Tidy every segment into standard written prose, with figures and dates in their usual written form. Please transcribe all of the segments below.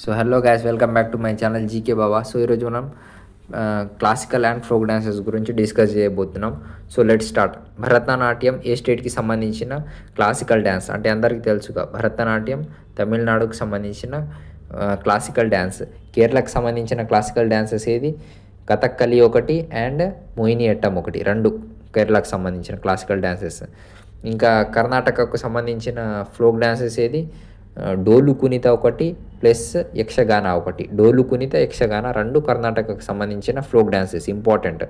So hello guys, welcome back to my channel GK Baba. So ఈరోజు మనం classical and folk dances గురించి discuss చేయబోతున్నాం. So let start. Bharatanatyam ఏ స్టేట్కి సంబంధించిన క్లాసికల్ డ్యాన్స్ అంటే అందరికీ తెలుసుగా. భరతనాట్యం తమిళనాడుకు సంబంధించిన క్లాసికల్ డ్యాన్స్. కేరళకు సంబంధించిన క్లాసికల్ డ్యాన్సెస్ ఏది? కథక్కలి ఒకటి అండ్ మోహినియట్టం ఒకటి, రెండు కేరళకు సంబంధించిన క్లాసికల్ డ్యాన్సెస్. ఇంకా కర్ణాటకకు సంబంధించిన ఫ్లోక్ డ్యాన్సెస్ ఏది? డోలు కునిత ఒకటి ప్లస్ యక్షగాన ఒకటి. డోలు కునిత, యక్షగాన రెండు కర్ణాటకకు సంబంధించిన ఫ్లోక్ డ్యాన్సెస్ ఇంపార్టెంట్.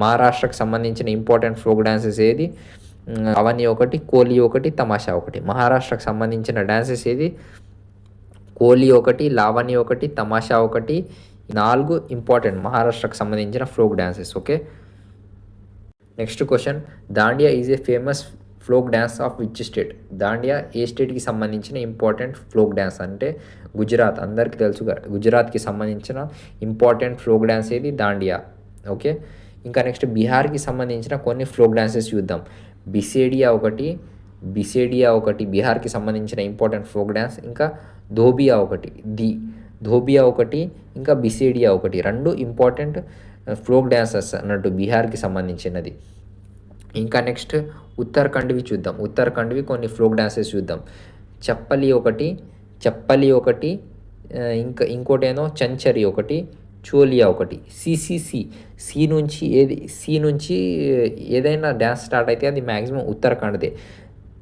మహారాష్ట్రకు సంబంధించిన ఇంపార్టెంట్ ఫ్లోక్ డ్యాన్సెస్ ఏది? అవని ఒకటి, కోలి ఒకటి, తమాషా ఒకటి. మహారాష్ట్రకు సంబంధించిన డ్యాన్సెస్ ఏది? కోలి ఒకటి, లావణి ఒకటి, తమాషా ఒకటి. 4 ఇంపార్టెంట్ మహారాష్ట్రకు సంబంధించిన folk dances. Okay, next question. Dandiya is a famous folk dance of which state? Dandiya ఏ స్టేట్కి సంబంధించిన ఇంపార్టెంట్ ఫ్లోక్ డ్యాన్స్ అంటే గుజరాత్. అందరికీ తెలుసుగా, గుజరాత్కి సంబంధించిన ఇంపార్టెంట్ ఫ్లోక్ డ్యాన్స్ ఏది? దాండియా. ఓకే, ఇంకా నెక్స్ట్ బీహార్కి సంబంధించిన కొన్ని ఫ్లోక్ డ్యాన్సెస్ చూద్దాం. బిసేడియా ఒకటి బీహార్కి సంబంధించిన ఇంపార్టెంట్ ఫ్లోక్ డ్యాన్స్. ఇంకా ధోబియా ఒకటి, ఇంకా బిసేడియా ఒకటి, రెండు ఇంపార్టెంట్ ఫ్లోక్ డాన్సెస్ అన్నట్టు బీహార్కి సంబంధించినది. ఇంకా నెక్స్ట్ ఉత్తరాఖండ్వి చూద్దాం. ఉత్తరాఖండ్వి కొన్ని ఫ్లోక్ డాన్సెస్ చూద్దాం. చెప్పలి ఒకటి, ఇంకా ఇంకోటేనో చంచరి ఒకటి, చోలియా ఒకటి. సి నుంచి ఏదైనా డ్యాన్స్ స్టార్ట్ అయితే అది మ్యాక్సిమం ఉత్తరాఖండ్దే.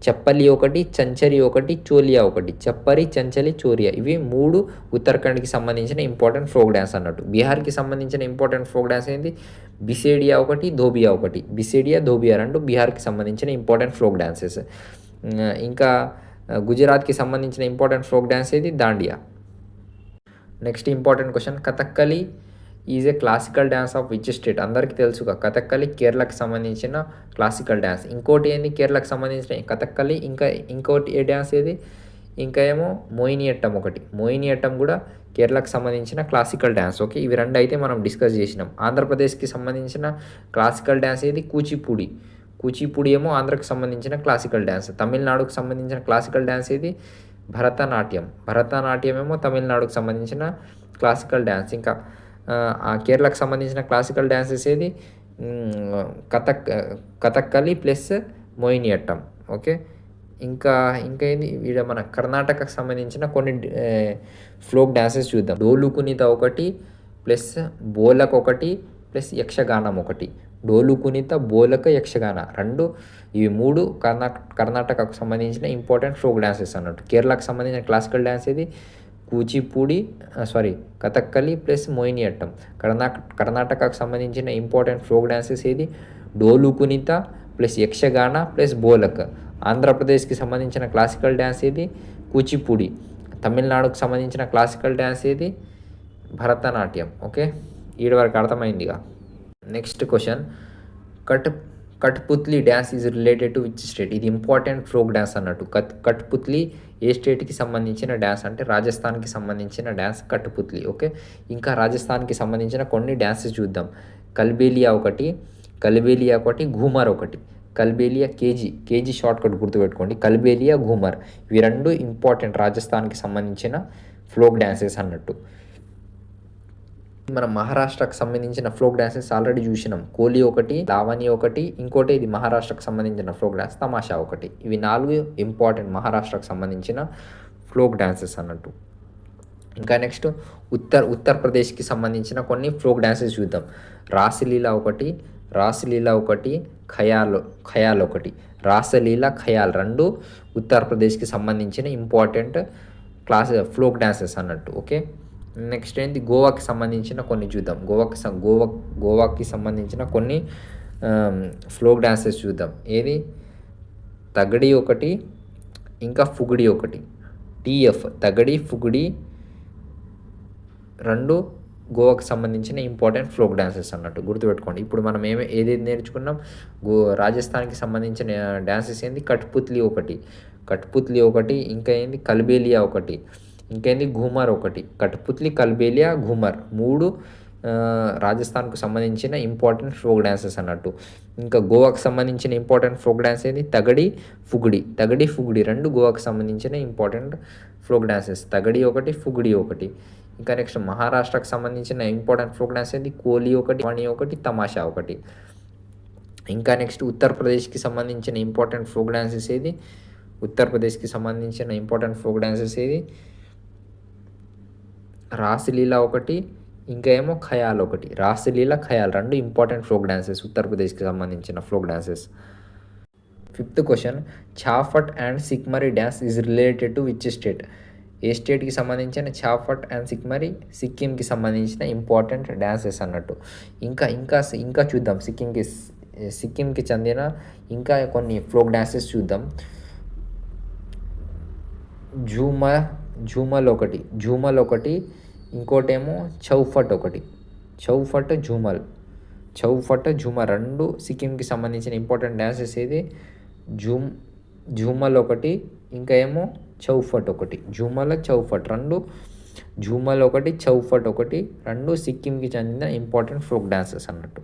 చెప్పలి ఒకటి, చంచరి ఒకటి, చోలియా ఒకటి. చెప్పరి, చంచలి, చోరియా, ఇవి 3 ఉత్తరాఖండ్కి సంబంధించిన ఇంపార్టెంట్ ఫోక్ డ్యాన్స్ అన్నట్టు. బీహార్కి సంబంధించిన ఇంపార్టెంట్ ఫోక్ డ్యాన్స్ ఏంటి? బిసేడియా ఒకటి, ధోబియా ఒకటి. బిసేడియా, ధోబియా రెండు బీహార్కి సంబంధించిన ఇంపార్టెంట్ ఫోక్ డ్యాన్సెస్. ఇంకా గుజరాత్కి సంబంధించిన ఇంపార్టెంట్ ఫోక్ డ్యాన్స్ ఏది? Dandiya. Next important question. Kathakali is a classical dance of which state? అందరికీ తెలుసుగా, కథక్కలి కేరళకు సంబంధించిన క్లాసికల్ డ్యాన్స్. ఇంకోటి ఏంది కేరళకు సంబంధించిన? కథక్కలి. ఇంకోటి ఏ డ్యాన్స్ ఏది? ఇంకా ఏమో మోహినియట్టం ఒకటి. మోహినియట్టం కూడా కేరళకు సంబంధించిన క్లాసికల్ డ్యాన్స్. ఓకే, ఇవి రెండు అయితే మనం డిస్కస్ చేసినాం. ఆంధ్రప్రదేశ్కి సంబంధించిన క్లాసికల్ డ్యాన్స్ ఏది? కూచిపూడి ఏమో ఆంధ్రకు సంబంధించిన క్లాసికల్ డ్యాన్స్. తమిళనాడుకు సంబంధించిన క్లాసికల్ డ్యాన్స్ ఏది? భరతనాట్యం ఏమో తమిళనాడుకు సంబంధించిన క్లాసికల్ డ్యాన్స్. ఇంకా కేరళకు సంబంధించిన క్లాసికల్ డ్యాన్సెస్ ఏది? కథక్కలి ప్లస్ మోహినియట్టం. ఓకే, ఇంకా ఏంది వీడ మన కర్ణాటకకు సంబంధించిన కొన్ని ఫ్లోక్ డ్యాన్సెస్ చూద్దాం. డోలు కునిత ఒకటి ప్లస్ బోలక్ ఒకటి ప్లస్ యక్షగానం ఒకటి. డోలు కునిత, బోలక, యక్షగాన రెండు, ఇవి 3 కర్ణాటకకు సంబంధించిన ఇంపార్టెంట్ ఫ్లోక్ డ్యాన్సెస్ అన్నట్టు. కేరళకు సంబంధించిన క్లాసికల్ డ్యాన్స్ ఏది? కథక్కలి ప్లస్ మోహినియట్టం. కర్ణాటకకు సంబంధించిన ఇంపార్టెంట్ ఫ్లోక్ డ్యాన్సెస్ ఏది? డోలు కునిత ప్లస్ యక్షగాన ప్లస్ బోలక్. ఆంధ్రప్రదేశ్కి సంబంధించిన క్లాసికల్ డ్యాన్స్ ఏది? కూచిపూడి. తమిళనాడుకు సంబంధించిన క్లాసికల్ డ్యాన్స్ ఏది? భరతనాట్యం. ఓకే, ఈడ వరకు అర్థమైందిగా. Next question. Kathputli dance is related to which state? ఇది ఇంపార్టెంట్ ఫ్లోక్ డ్యాన్స్ అన్నట్టు. కట్పుత్లీ ఏ స్టేట్కి సంబంధించిన డ్యాన్స్ అంటే రాజస్థాన్కి సంబంధించిన డ్యాన్స్ కట్పుత్లీ. ఓకే, ఇంకా రాజస్థాన్కి సంబంధించిన కొన్ని డ్యాన్సెస్ చూద్దాం. కల్బేలియా ఒకటి, ఘూమర్ ఒకటి. కల్బేలియా కేజీ షార్ట్ కట్ గుర్తుపెట్టుకోండి. కల్బేలియా, ఘూమర్, ఇవి రెండు ఇంపార్టెంట్ రాజస్థాన్కి సంబంధించిన ఫ్లోక్ డ్యాన్సెస్ అన్నట్టు. మనం మహారాష్ట్రకు సంబంధించిన ఫ్లోక్ డ్యాన్సెస్ ఆల్రెడీ చూసినాం. కోలి ఒకటి, లావణి ఒకటి, ఇంకోటి ఇది మహారాష్ట్రకు సంబంధించిన ఫ్లోక్ డ్యాన్స్ తమాషా ఒకటి. ఇవి 4 ఇంపార్టెంట్ మహారాష్ట్రకు సంబంధించిన ఫ్లోక్ డ్యాన్సెస్ అన్నట్టు. ఇంకా నెక్స్ట్ ఉత్తరప్రదేశ్కి సంబంధించిన కొన్ని ఫ్లోక్ డ్యాన్సెస్ చూద్దాం. రాసలీలా ఒకటి, ఖయాల్ ఒకటి. రాసలీలా, ఖయాల్ రెండు ఉత్తరప్రదేశ్కి సంబంధించిన ఇంపార్టెంట్ ఫ్లోక్ డ్యాన్సెస్ అన్నట్టు. ఓకే, నెక్స్ట్ ఏంటి? గోవాకి సంబంధించిన కొన్ని చూద్దాం. గోవాకి సంబంధించిన కొన్ని ఫ్లోక్ డ్యాన్సెస్ చూద్దాం. ఏది? తగడి ఒకటి, ఇంకా ఫుగుడి ఒకటి. తగడి, ఫుగుడి రెండు గోవాకి సంబంధించిన ఇంపార్టెంట్ ఫ్లోక్ డ్యాన్సెస్ అన్నట్టు గుర్తుపెట్టుకోండి. ఇప్పుడు మనం ఏది నేర్చుకున్నాం? రాజస్థాన్కి సంబంధించిన డ్యాన్సెస్ ఏంది? కట్పుత్లీ ఒకటి, ఇంకా ఏంది? కల్బేలియా ఒకటి, ఇంకేంది? ఘూమర్ ఒకటి. కట్పుత్లీ, కల్బేలియా, ఘూమర్ 3 రాజస్థాన్కు సంబంధించిన ఇంపార్టెంట్ ఫోక్ డ్యాన్సెస్ అన్నట్టు. ఇంకా గోవాకు సంబంధించిన ఇంపార్టెంట్ ఫోక్ డ్యాన్స్ ఏది తగడి ఫుగుడి రెండు గోవాకు సంబంధించిన ఇంపార్టెంట్ ఫోక్ డ్యాన్సెస్. తగడి ఒకటి, ఫుగుడి ఒకటి. ఇంకా నెక్స్ట్ మహారాష్ట్రకు సంబంధించిన ఇంపార్టెంట్ ఫోక్ డ్యాన్స్ ఏది కోలి ఒకటి, వాణి ఒకటి, తమాషా ఒకటి. ఇంకా నెక్స్ట్ ఉత్తరప్రదేశ్కి సంబంధించిన ఇంపార్టెంట్ ఫోక్ డ్యాన్సెస్ ఏది రాసలీలా ఒకటి, ఇంకా ఏమో ఖయాల్ ఒకటి. రాసలీలా, ఖయాల్ రెండు ఇంపార్టెంట్ ఫోక్ డ్యాన్సెస్, ఉత్తరప్రదేశ్కి సంబంధించిన ఫోక్ డ్యాన్సెస్. 5th క్వశ్చన్, ఛాఫట్ అండ్ సిక్మరీ dance is related to which state? ఏ స్టేట్కి సంబంధించిన ఛాఫట్ అండ్ సిక్మరీ? సిక్కింకి సంబంధించిన ఇంపార్టెంట్ డ్యాన్సెస్ అన్నట్టు. ఇంకా చూద్దాం సిక్కింకి చెందిన ఇంకా కొన్ని ఫోక్ డ్యాన్సెస్ చూద్దాం. ఝూమల్ ఒకటి, ఇంకోటేమో చౌఫట్ ఝూమర్ రెండు సిక్కింకి సంబంధించిన ఇంపార్టెంట్ డ్యాన్సెస్ ఏది ఝూమల్ ఒకటి, ఇంకా ఏమో చౌఫట్ ఒకటి. ఝూమల్ ఒకటి, చౌఫట్ ఒకటి రెండు సిక్కింకి చెందిన ఇంపార్టెంట్ ఫోక్ డ్యాన్సెస్ అన్నట్టు.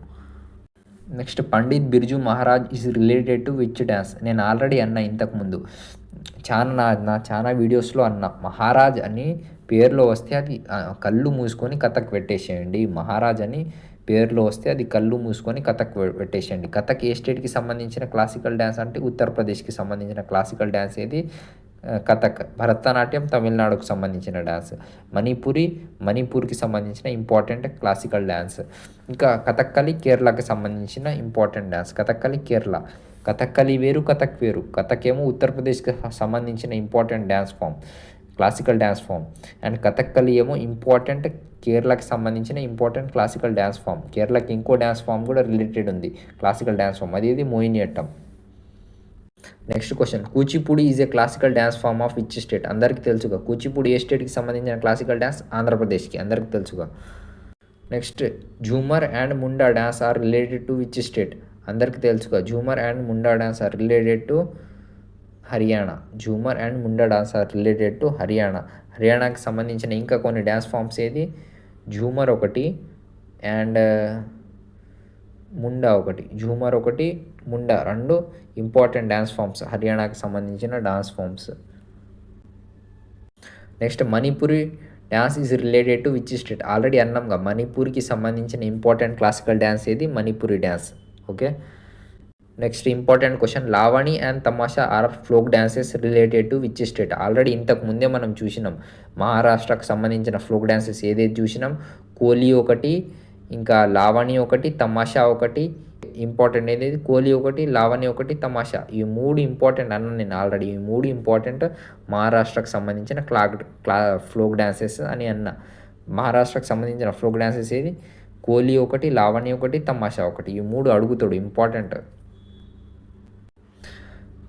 Next, Pandit Birju Maharaj is related to which dance? నేను ఆల్రెడీ అన్నా ఇంతకుముందు చాలా వీడియోస్లో అన్నా. మహారాజ్ అని పేరులో వస్తే అది కళ్ళు మూసుకొని కథక్ పెట్టేసేయండి. మహారాజ్ అని పేరులో వస్తే అది కళ్ళు మూసుకొని కథక్ పెట్టేసేయండి. కథక్ ఏ స్టేట్కి సంబంధించిన క్లాసికల్ డ్యాన్స్ అంటే ఉత్తరప్రదేశ్కి సంబంధించిన క్లాసికల్ డ్యాన్స్ ఏది కథక్. భరతనాట్యం తమిళనాడుకు సంబంధించిన డ్యాన్స్. మణిపూర్కి సంబంధించిన ఇంపార్టెంట్ క్లాసికల్ డ్యాన్స్. ఇంకా కథక్కలి కేరళకి సంబంధించిన ఇంపార్టెంట్ డ్యాన్స్. కథక్కలి వేరు, కథక్ వేరు. కథక్ ఏమో ఉత్తరప్రదేశ్కి సంబంధించిన important dance form, classical dance form. And Kathakali ఏమో ఇంపార్టెంట్ కేరళకి సంబంధించిన ఇంపార్టెంట్ క్లాసికల్ డ్యాన్స్ ఫామ్. కేరళకి ఇంకో డ్యాన్స్ ఫామ్ కూడా రిలేటెడ్ ఉంది, క్లాసికల్ డ్యాన్స్ ఫామ్. అది Mohiniyattam. Next question, Kuchipudi is a classical dance form of which state? అందరికీ తెలుసుగా. కూచిపూడి ఏ స్టేట్కి సంబంధించిన క్లాసికల్ డ్యాన్స్? ఆంధ్రప్రదేశ్కి, అందరికీ తెలుసుగా. Next, Jhumar and Munda dance are related to which state? అందరికీ తెలుసుగా. Jhumar and Munda dance are related to Haryana. హర్యానాకి సంబంధించిన ఇంకా కొన్ని డ్యాన్స్ ఫామ్స్ ఏది ఝూమర్ ఒకటి అండ్ ముండా ఒకటి. ముండా రెండు ఇంపార్టెంట్ డ్యాన్స్ ఫామ్స్, హర్యానాకి సంబంధించిన dance forms. Next, Manipuri dance is related to which state? Already అన్నాంగా, మణిపూర్కి సంబంధించిన ఇంపార్టెంట్ క్లాసికల్ డ్యాన్స్ ఏది Manipuri dance. Okay. Next important question, Lavani and Tamasha are folk dances related to which state? Already ఇంతకు ముందే మనం చూసినాం. మహారాష్ట్రకు సంబంధించిన ఫోక్ డ్యాన్సెస్ ఏదైతే చూసినాం, కోలి ఒకటి, ఇంకా లావణి ఒకటి, తమాషా ఒకటి. ఇంపార్టెంట్ ఏదైతే కోలి ఒకటి, లావణి ఒకటి, తమాషా. ఈ మూడు ఇంపార్టెంట్ అన్న నేను ఆల్రెడీ. ఈ మూడు ఇంపార్టెంట్ మహారాష్ట్రకు సంబంధించిన ఫోక్ డ్యాన్సెస్ అని అన్న. మహారాష్ట్రకు సంబంధించిన ఫోక్ డ్యాన్సెస్ ఏది కోలి ఒకటి, లావణి ఒకటి, తమాషా ఒకటి. ఈ మూడు అడుగుతాడు, important.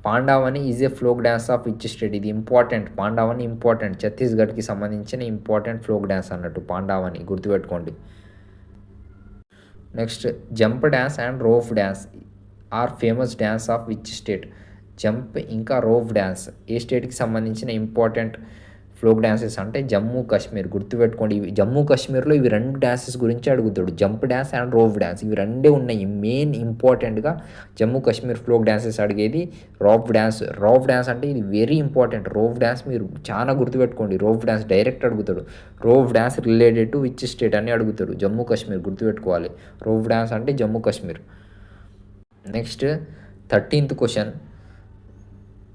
Pandavani is a folk dance of which state? ఇది ఇంపార్టెంట్. పాండావని ఇంపార్టెంట్, ఛత్తీస్గఢ్కి సంబంధించిన ఇంపార్టెంట్ ఫోక్ డ్యాన్స్ అన్నట్టు పాండావని, గుర్తుపెట్టుకోండి. Next, jump dance and rope dance are famous dance of which state? Jump ఇంకా రోప్ డ్యాన్స్ ఏ స్టేట్కి సంబంధించిన ఇంపార్టెంట్ ఫోక్ డ్యాన్సెస్ అంటే జమ్మూ కాశ్మీర్. గుర్తుపెట్టుకోండి, జమ్మూ కాశ్మీర్లో ఇవి రెండు డ్యాన్సెస్ గురించి అడుగుతాడు. Jump dance and rope dance ఇవి రెండే ఉన్నాయి. మెయిన్ ఇంపార్టెంట్గా జమ్మూ కాశ్మీర్ ఫోక్ డ్యాన్సెస్ అడిగేది రోప్ డ్యాన్స్ అంటే ఇది వెరీ ఇంపార్టెంట్. రోప్ డ్యాన్స్ మీరు చాలా గుర్తుపెట్టుకోండి. రోప్ డ్యాన్స్ డైరెక్ట్ అడుగుతాడు. Rope dance related to which state అని అడుగుతాడు. జమ్మూ కాశ్మీర్ గుర్తుపెట్టుకోవాలి. రోప్ డ్యాన్స్ అంటే Jammu Kashmir. Next 13th question,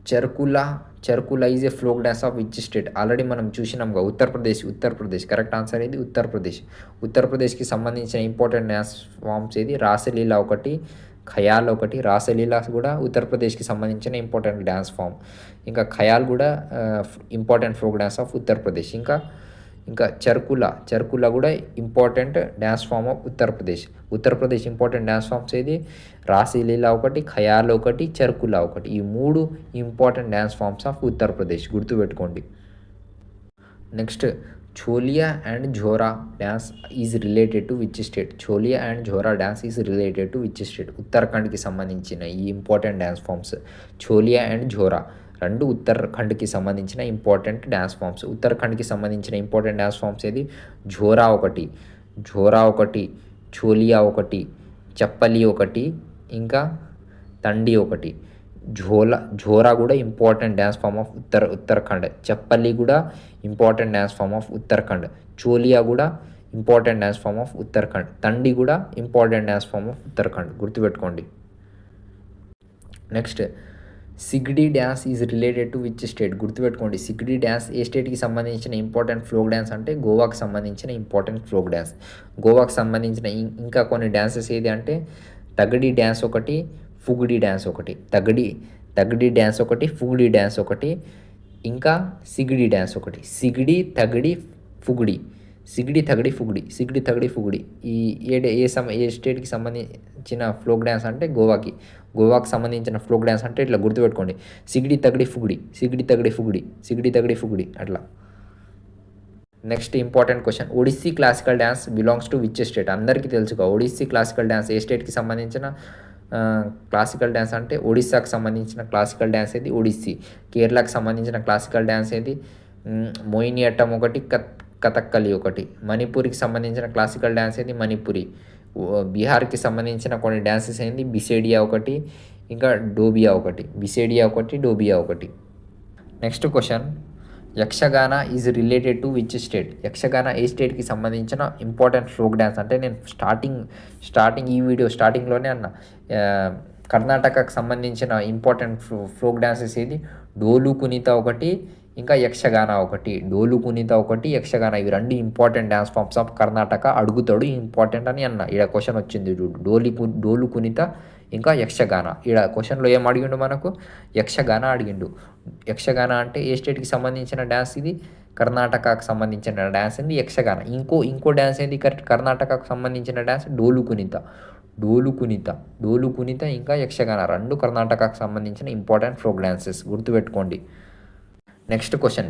Charkula is a folk dance of which state? Already మనం చూసినాంగా, ఉత్తరప్రదేశ్. కరెక్ట్ ఆన్సర్ ఏది ఉత్తరప్రదేశ్కి సంబంధించిన ఇంపార్టెంట్ డ్యాన్స్ ఫామ్స్ ఏది రాసలీలా ఒకటి, ఖయాల్ ఒకటి. రాసలీలా కూడా ఉత్తరప్రదేశ్కి సంబంధించిన ఇంపార్టెంట్ డ్యాన్స్ ఫామ్. ఇంకా ఖయాల్ కూడా important folk dance of Uttar Pradesh. ఇంకా చర్కులా కూడా important dance form of Uttar Pradesh important dance forms ఏది రాసలీలా ఒకటి, ఖయాల్ ఒకటి, చర్కులా ఒకటి. ఈ మూడు important dance forms of Uttar Pradesh, గుర్తుపెట్టుకోండి. Next, Choliya and Jhora dance is related to which state? ఉత్తరాఖండ్కి సంబంధించిన ఈ important dance forms Choliya and Jhora రెండు ఉత్తరాఖండ్కి సంబంధించిన ఇంపార్టెంట్ డ్యాన్స్ ఫామ్స్. ఉత్తరాఖండ్కి సంబంధించిన ఇంపార్టెంట్ డ్యాన్స్ ఫామ్స్ ఏది ఝోరా ఒకటి, ఝోరా ఒకటి, చోలియా ఒకటి, చప్పలి ఒకటి, ఇంకా తండి ఒకటి. ఝోరా కూడా important dance form of Uttarakhand. Chhapeli కూడా important dance form of Uttarakhand. Choliya కూడా important dance form of Uttarakhand. తండి కూడా important dance form of Uttarakhand, గుర్తుపెట్టుకోండి. నెక్స్ట్, సిగ్డి dance is related to which state? గుర్తుపెట్టుకోండి, సిగ్డి డ్యాన్స్ ఏ స్టేట్కి సంబంధించిన ఇంపార్టెంట్ ఫ్లోక్ డ్యాన్స్ అంటే గోవాకి సంబంధించిన ఇంపార్టెంట్ ఫ్లోక్ డ్యాన్స్. గోవాకి సంబంధించిన ఇంకా కొన్ని డ్యాన్సెస్ ఏది అంటే తగడి డ్యాన్స్ ఒకటి, ఫుగుడి డ్యాన్స్ ఒకటి. తగడి డ్యాన్స్ ఒకటి, ఫుగుడి డ్యాన్స్ ఒకటి, ఇంకా సిగిడి డ్యాన్స్ ఒకటి. సిగిడి, తగడి, ఫుగుడి. సిగిడి, తగడి, ఫుగుడి. సిగిడి, తగడి, ఫుగుడి. ఈ ఏ స్టేట్కి సంబంధించిన ఫ్లోక్ డ్యాన్స్ అంటే గోవాకి సంబంధించిన ఫ్లోక్ డ్యాన్స్ అంటే ఇట్లా గుర్తుపెట్టుకోండి, సిగిడి, తగడి, ఫుగుడి, సిగిడి, తగడి, ఫుగుడి, సిగిడి, తగడి, ఫుగుడి, అట్లా. Next important question, Odissi classical dance belongs to which state? అందరికీ తెలుసుకో, ఒడిస్సీ క్లాసికల్ డ్యాన్స్ ఏ స్టేట్కి సంబంధించిన క్లాసికల్ డ్యాన్స్ అంటే ఒడిస్సాకి సంబంధించిన క్లాసికల్ డ్యాన్స్ ఏది? ఒడిస్సీ. కేరళకి సంబంధించిన క్లాసికల్ డ్యాన్స్ ఏది? మోహినియట్టం ఒకటి, కథక్కలి ఒకటి. మణిపూర్కి సంబంధించిన క్లాసికల్ డ్యాన్స్ ఏది? మణిపురి. బీహార్కి సంబంధించిన కొన్ని డ్యాన్సెస్ ఏంది? బిసేడియా ఒకటి, ఇంకా డోబియా ఒకటి. బిసేడియా ఒకటి, డోబియా ఒకటి. Next question, Yakshagana is related to which state? Yakshagana ఏ స్టేట్కి సంబంధించిన ఇంపార్టెంట్ ఫోక్ డ్యాన్స్ అంటే నేను స్టార్టింగ్ ఈ వీడియో స్టార్టింగ్లోనే అన్న కర్ణాటకకు సంబంధించిన ఇంపార్టెంట్ ఫోక్ డ్యాన్సెస్ ఏది? డోలు కునిత ఒకటి, ఇంకా యక్షగాన ఒకటి. డోలు కునిత ఒకటి, యక్షగాన, ఇవి రెండు important dance forms of Karnataka. అడుగుతాడు ఇంపార్టెంట్ అని అన్న. ఇక్కడ క్వశ్చన్ వచ్చింది చూడు, డోలు కునిత ఇంకా యక్షగాన. ఇక్కడ క్వశ్చన్లో ఏం అడిగిండు మనకు? యక్షగాన అడిగిండు. యక్షగాన అంటే ఏ స్టేట్కి సంబంధించిన డ్యాన్స్ ఇది? కర్ణాటకకు సంబంధించిన డ్యాన్స్ ఏంది? యక్షగాన. ఇంకో డ్యాన్స్ ఏంది కర్ణాటకకు సంబంధించిన డ్యాన్స్? డోలు కునిత ఇంకా యక్షగాన, రెండు కర్ణాటకకు సంబంధించిన ఇంపార్టెంట్ ఫోక్ డ్యాన్సెస్, గుర్తుపెట్టుకోండి. నెక్స్ట్ క్వశ్చన్,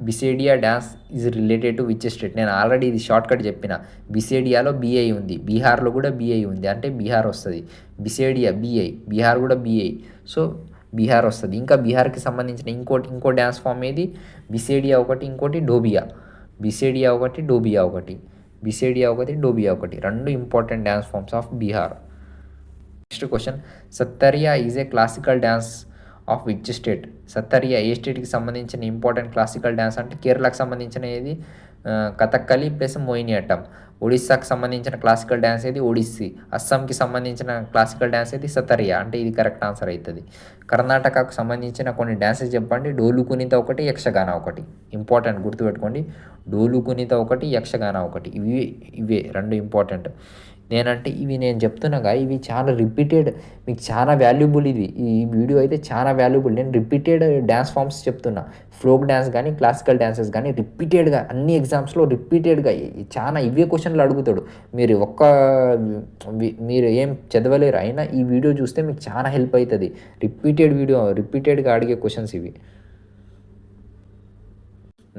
బిసేడియా dance is related to which state? నేను ఆల్రెడీ ఇది షార్ట్కట్ చెప్పిన. బిసేడియాలో బిఐ ఉంది, బీహార్లో కూడా బిఐ ఉంది, అంటే బీహార్ వస్తుంది. బిసేడియా బిఐ, బీహార్ కూడా బిఐ, సో బీహార్ వస్తుంది. ఇంకా బీహార్కి సంబంధించిన ఇంకో డ్యాన్స్ ఫామ్ ఏది? బిసేడియా ఒకటి, ఇంకోటి డోబియా. బిసేడియా ఒకటి, డోబియా ఒకటి, రెండు important dance forms of Bihar. Next question, Sattriya is a classical dance of which state? Sattriya ఏ స్టేట్కి సంబంధించిన ఇంపార్టెంట్ క్లాసికల్ డ్యాన్స్ అంటే కేరళకు సంబంధించిన ఏది? కథక్కలి ప్లస్ మోహినియట్టం. ఒడిస్సాకి సంబంధించిన క్లాసికల్ డ్యాన్స్ ఏది? ఒడిస్సీ. అస్సాంకి సంబంధించిన క్లాసికల్ డ్యాన్స్ ఏది? సత్తరియా, అంటే ఇది కరెక్ట్ ఆన్సర్ అవుతుంది. కర్ణాటకకు సంబంధించిన కొన్ని డ్యాన్సెస్ చెప్పండి. డోలు కునిత ఒకటి, యక్షగాన ఒకటి. ఇంపార్టెంట్, గుర్తుపెట్టుకోండి, డోలు కునిత ఒకటి, యక్షగాన ఒకటి. ఇవే రెండు ఇంపార్టెంట్. ఇవి నేను చెప్తున్నాగా, ఇవి చాలా రిపీటెడ్, మీకు చాలా వాల్యుబుల్. ఈ వీడియో అయితే చాలా వాల్యుబుల్. నేను రిపీటెడ్ డ్యాన్స్ ఫామ్స్ చెప్తున్నా, ఫ్లోక్ డ్యాన్స్ కానీ క్లాసికల్ డ్యాన్సెస్ కానీ రిపీటెడ్గా అన్ని ఎగ్జామ్స్లో రిపీటెడ్గా చాలా ఇవే క్వశ్చన్లు అడుగుతాడు. మీరు ఏం చదవలేరు, అయినా ఈ వీడియో చూస్తే మీకు చాలా హెల్ప్ అవుతుంది. రిపీటెడ్గా అడిగే క్వశ్చన్స్ ఇవి.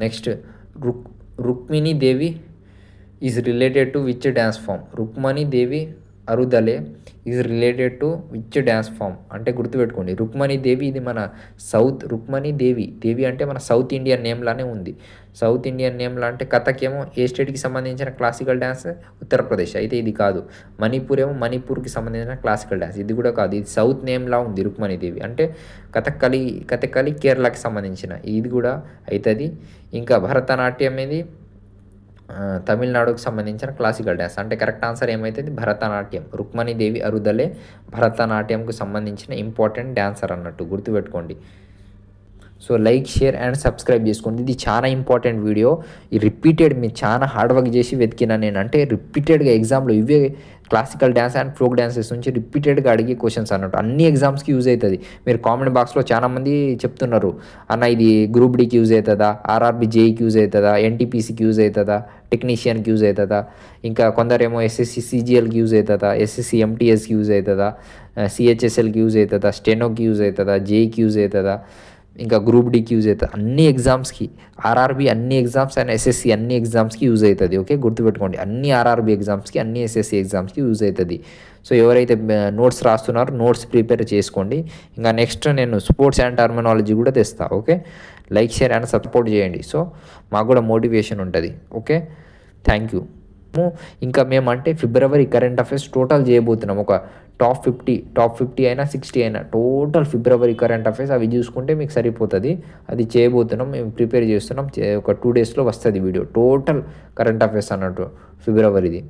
Next, Rukmini Devi is related to which dance form? Rukmini Devi Arundale is related to which dance form అంటే గుర్తుపెట్టుకోండి. రుక్మిణీ దేవి ఇది మన రుక్మిణీ దేవి అంటే మన సౌత్ ఇండియన్ నేమ్లానే ఉంది. సౌత్ ఇండియన్ నేమ్లా అంటే కథకేమో ఏ స్టేట్కి సంబంధించిన క్లాసికల్ డ్యాన్స్? ఉత్తరప్రదేశ్. అయితే ఇది కాదు. మణిపూర్కి సంబంధించిన క్లాసికల్ డ్యాన్స్, ఇది కూడా కాదు. ఇది సౌత్ నేమ్లా ఉంది రుక్మిణీ దేవి. అంటే కథక్కలి కేరళకి సంబంధించిన, ఇది కూడా అవుతుంది. ఇంకా భరతనాట్యం ఇది తమిళనాడుకు సంబంధించిన క్లాసికల్ డ్యాన్స్, అంటే కరెక్ట్ ఆన్సర్ ఏమవుతుంది? భరతనాట్యం. రుక్మిణీ దేవి అరుదలే భరతనాట్యంకు సంబంధించిన ఇంపార్టెంట్ డ్యాన్సర్ అన్నట్టు, గుర్తుపెట్టుకోండి. So like, share and subscribe చేసుకోండి. ఇది చాలా ఇంపార్టెంట్ వీడియో. ఈ రిపీటెడ్ మీరు చాలా హార్డ్ వర్క్ చేసి వెతికినా నేను, అంటే రిపీటెడ్గా ఎగ్జామ్లో ఇవే classical dance and folk dances నుంచి రిపీటెడ్గా అడిగే క్వశ్చన్స్ అన్నట్టు, అన్ని ఎగ్జామ్స్కి యూజ్ అవుతుంది. మీరు కామెంట్ బాక్స్లో చాలామంది చెప్తున్నారు, అన్న ఇది గ్రూప్ డీకి యూజ్ అవుతుందా, ఆర్ఆర్బి జేఈకి యూజ్ అవుతుందా, ఎన్టీపీసీకి యూజ్ అవుతుందా, టెక్నీషియన్కి యూజ్ అవుతుందా, ఇంకా కొందరేమో ఎస్ఎస్సి సిజిఎల్కి యూజ్ అవుతుందా, ఎస్ఎస్సి ఎంటీఎస్కి యూజ్ అవుతుందా, సిహెచ్ఎస్ఎల్కి యూజ్ అవుతుందా, స్టెనోకి యూజ్ అవుతుందా, జేఈకి యూజ్ అవుతుందా, ఇంకా గ్రూప్ డీకి యూజ్ అవుతుంది. అన్ని ఎగ్జామ్స్కి, ఆర్ఆర్బీ అన్ని ఎగ్జామ్స్ అండ్ ఎస్ఎస్సి అన్ని ఎగ్జామ్స్కి యూజ్ అవుతుంది. ఓకే, గుర్తుపెట్టుకోండి, అన్ని ఆర్ఆర్బీ ఎగ్జామ్స్కి, అన్ని ఎస్ఎస్సి ఎగ్జామ్స్కి యూజ్ అవుతుంది. సో ఎవరైతే నోట్స్ రాస్తున్నారో నోట్స్ ప్రిపేర్ చేసుకోండి. ఇంకా నెక్స్ట్ నేను స్పోర్ట్స్ అండ్ టర్మినాలజీ కూడా తెస్తా. Okay, like, share and support చేయండి. సో మాకు కూడా మోటివేషన్ ఉంటుంది. Okay, thank you. ఇంకా మేము అంటే ఫిబ్రవరి కరెంట్ అఫైర్స్ టోటల్ చేయబోతున్నాం. ఒక టాప్ 50 అయినా 60 అయినా టోటల్ ఫిబ్రవరి కరెంట్ అఫైర్స్ అవి చూసుకుంటే మీకు సరిపోతుంది. అది చేయబోతున్నాం, మేము ప్రిపేర్ చేస్తున్నాం. ఒక 2 డేస్లో వస్తుంది వీడియో, టోటల్ కరెంట్ అఫైర్స్ అన్నట్టు ఫిబ్రవరిది.